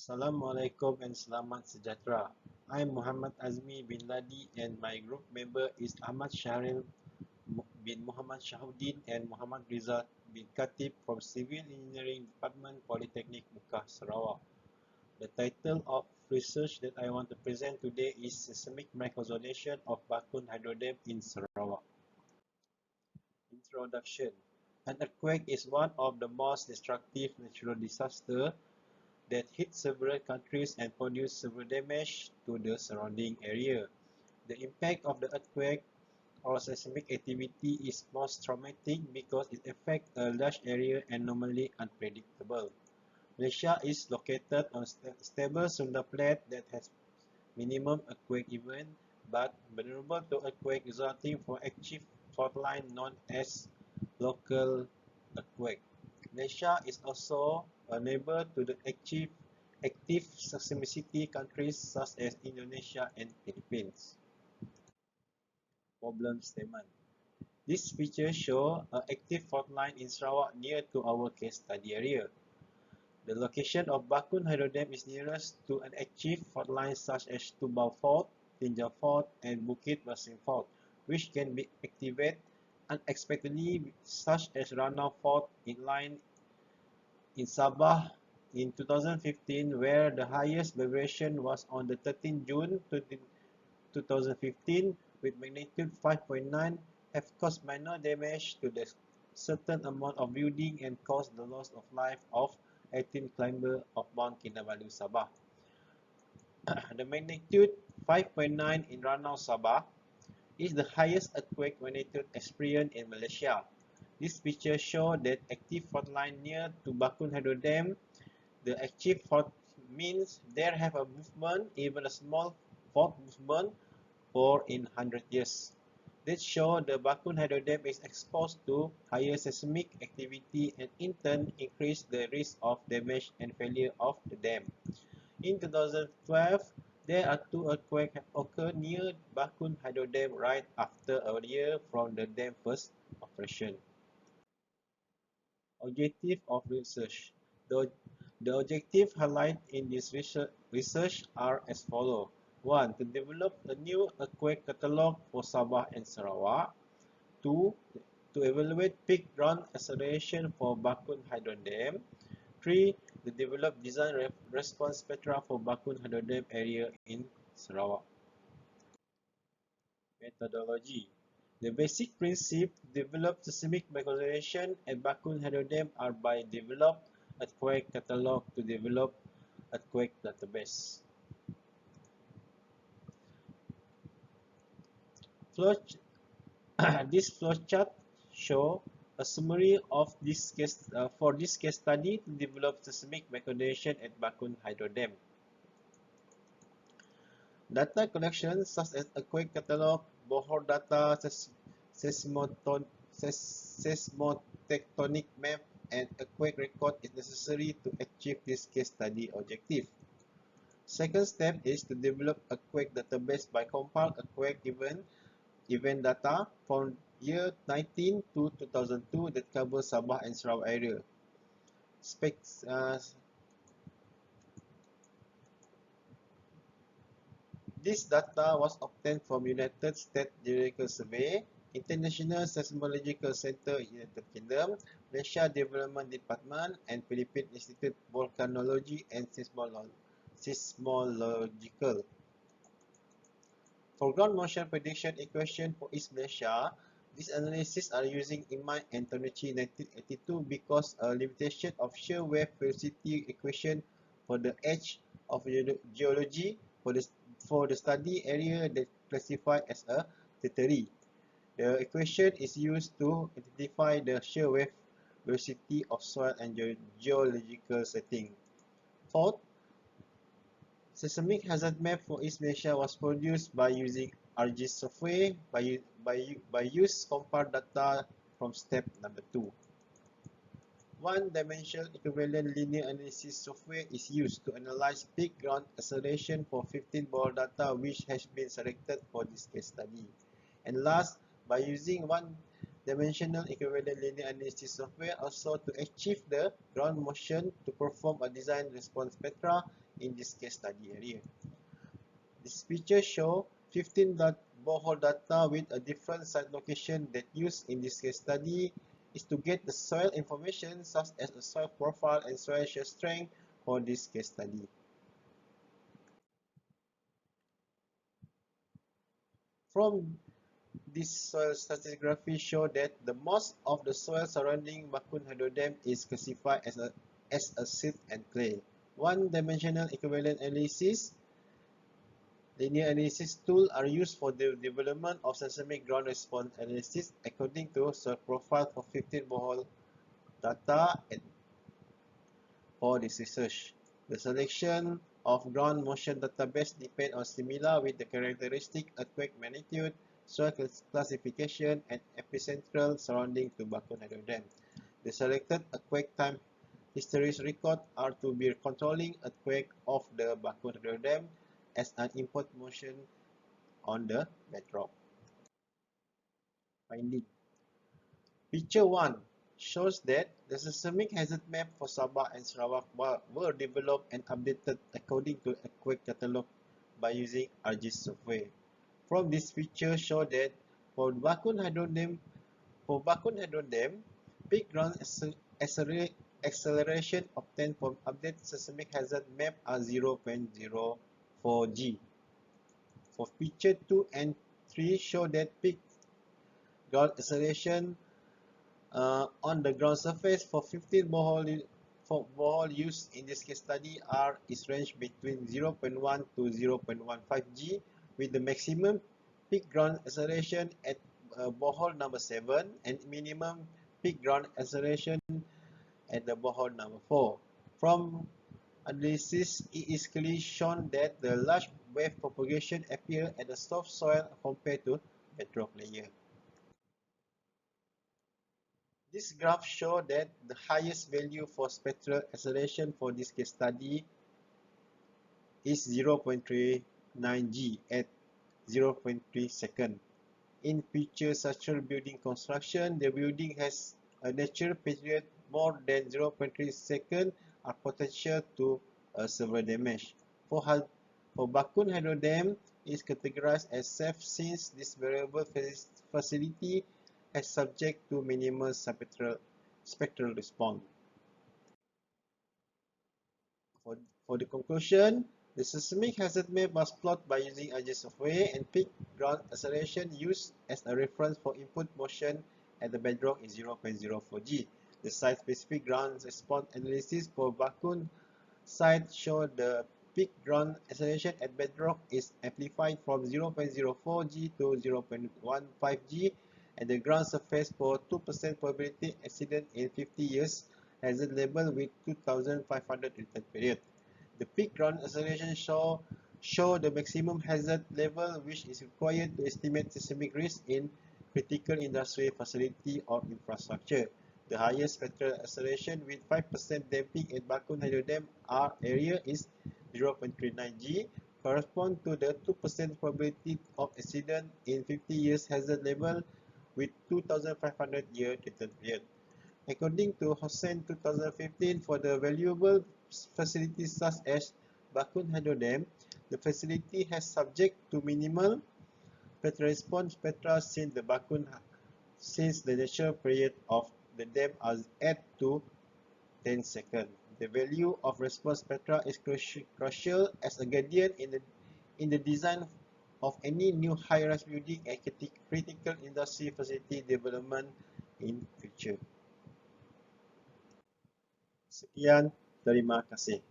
Assalamualaikum and selamat sejahtera. I'm Muhammad Azmi bin Ladi and my group member is Ahmad Shahril bin Muhammad Shahuddin and Muhammad Rizal bin Khatib from Civil Engineering Department Polytechnic Muka, Sarawak. The title of research that I want to present today is Seismic Microzonation of Bakun Hydro Dam in Sarawak. Introduction. An earthquake is one of the most destructive natural disasters that hit several countries and produced severe damage to the surrounding area. The impact of the earthquake or seismic activity is most traumatic because it affects a large area and normally unpredictable. Malaysia is located on a stable Sunda plate that has minimum earthquake event but vulnerable to earthquake resulting from active fault line known as local earthquake. Malaysia is also a neighbor to the active seismicity countries such as Indonesia and Philippines. Problem statement. This picture shows an active fault line in Sarawak near to our case study area. The location of Bakun Hydro Dam is nearest to an active fault line such as Tubau Fault, Tinja Fault, and Bukit Basin Fault, which can be activated unexpectedly, such as Ranau Fault in Sabah in 2015, where the highest vibration was on the 13th June 2015 with magnitude 5.9, have caused minor damage to the certain amount of building and caused the loss of life of 18 climbers of Mount Kinabalu, Sabah. The magnitude 5.9 in Ranau, Sabah is the highest earthquake magnitude experienced in Malaysia. This picture shows that active fault line near to Bakun Hydro Dam. The active fault means there have a movement, even a small fault movement, for in 100 years. This shows the Bakun Hydro Dam is exposed to higher seismic activity and in turn increase the risk of damage and failure of the dam. In 2012, there are two earthquakes have occurred near Bakun Hydro Dam right after a year from the dam first operation. Objective of research. The objective highlighted in this research are as follows. 1. To develop a new earthquake catalogue for Sabah and Sarawak. 2. To evaluate peak ground acceleration for Bakun Hydro Dam. 3. To develop design response spectra for Bakun Hydro Dam area in Sarawak. Methodology. The basic principles to develop seismic microzonation at Bakun Hydro Dam are by develop earthquake catalog to develop earthquake database. This flowchart shows a summary of this case for this case study to develop seismic microzonation at Bakun Hydro Dam. Data collection such as earthquake catalog, borehole data, seismotectonic map, and earthquake record is necessary to achieve this case study objective. Second step is to develop earthquake database by compile earthquake event data from year 19 to 2002 that cover Sabah and Sarawak area. This data was obtained from United States Geological Survey, International Seismological Center in United Kingdom, Malaysia Development Department, and Philippine Institute of Volcanology and Seismological. For ground motion prediction equation for East Malaysia, these analyses are using Imai and Tonucci 1982 because a limitation of shear wave velocity equation for the edge of geology for the study area that classified as a tertiary. The equation is used to identify the shear wave velocity of soil and geological setting. Fourth, seismic hazard map for East Malaysia was produced by using ArcGIS software by use compare data from step number 2. One-dimensional equivalent linear analysis software is used to analyze peak ground acceleration for 15 borehole data which has been selected for this case study. And last, by using dimensional equivalent linear analysis software also to achieve the ground motion to perform a design response spectra in this case study area. This picture shows 15 borehole data with a different site location that used in this case study is to get the soil information such as the soil profile and soil shear strength for this case study. From this soil stratigraphy show that the most of the soil surrounding Bakun Hydro Dam is classified as a silt and clay. One-dimensional equivalent analysis linear analysis tools are used for the development of seismic ground response analysis according to soil profile for 15 borehole data and for this research. The selection of ground motion database depends on similar with the characteristic earthquake magnitude, soil classification, and epicentral surrounding to Bakun Hydro Dam. The selected earthquake time histories record are to be controlling earthquake of the Bakun Hydro Dam as an input motion on the bedrock. Finding. Picture 1 shows that the seismic hazard map for Sabah and Sarawak were developed and updated according to earthquake catalog by using ArcGIS software. From this picture show that for Bakun Hydro Dam, peak ground acceleration obtained from updated seismic hazard map are 0.04 G. For picture 2 and 3 show that peak ground acceleration on the ground surface for 15 borehole used in this case study is ranged between 0.1 to 0.15 G with the maximum peak ground acceleration at borehole number 7 and minimum peak ground acceleration at the borehole number 4. From analysis, it is clearly shown that the large wave propagation appears at the soft soil compared to bedrock layer. This graph shows that the highest value for spectral acceleration for this case study is 0.39 G at 0.3 seconds. In future structural building construction, the building has a natural period more than 0.3 seconds are potential to severe damage. For Bakun Hydro Dam is categorized as safe since this variable facility is subject to minimal spectral response. For the conclusion, the seismic hazard map was plotted by using ArcGIS software and peak ground acceleration used as a reference for input motion at the bedrock is 0.04 G. The site-specific ground response analysis for Bakun site showed the peak ground acceleration at bedrock is amplified from 0.04 G to 0.15 G and the ground surface for 2% probability accident in 50 years hazard level with 2,500 return period. The peak ground acceleration show the maximum hazard level which is required to estimate seismic risk in critical industrial facility or infrastructure. The highest spectral acceleration with 5% damping at Bakun Hydro Dam area is 0.39 G, correspond to the 2% probability of accident in 50 years hazard level with 2,500 year return period. According to Hossain 2015, for the valuable facilities such as Bakun Hydro Dam, the facility has subject to minimal spectral response spectra since the natural period of the dam are at to 10 seconds. The value of response spectra is crucial as a guardian in the design of any new high-rise building and critical industry facility development in future. Sekian, terima kasih.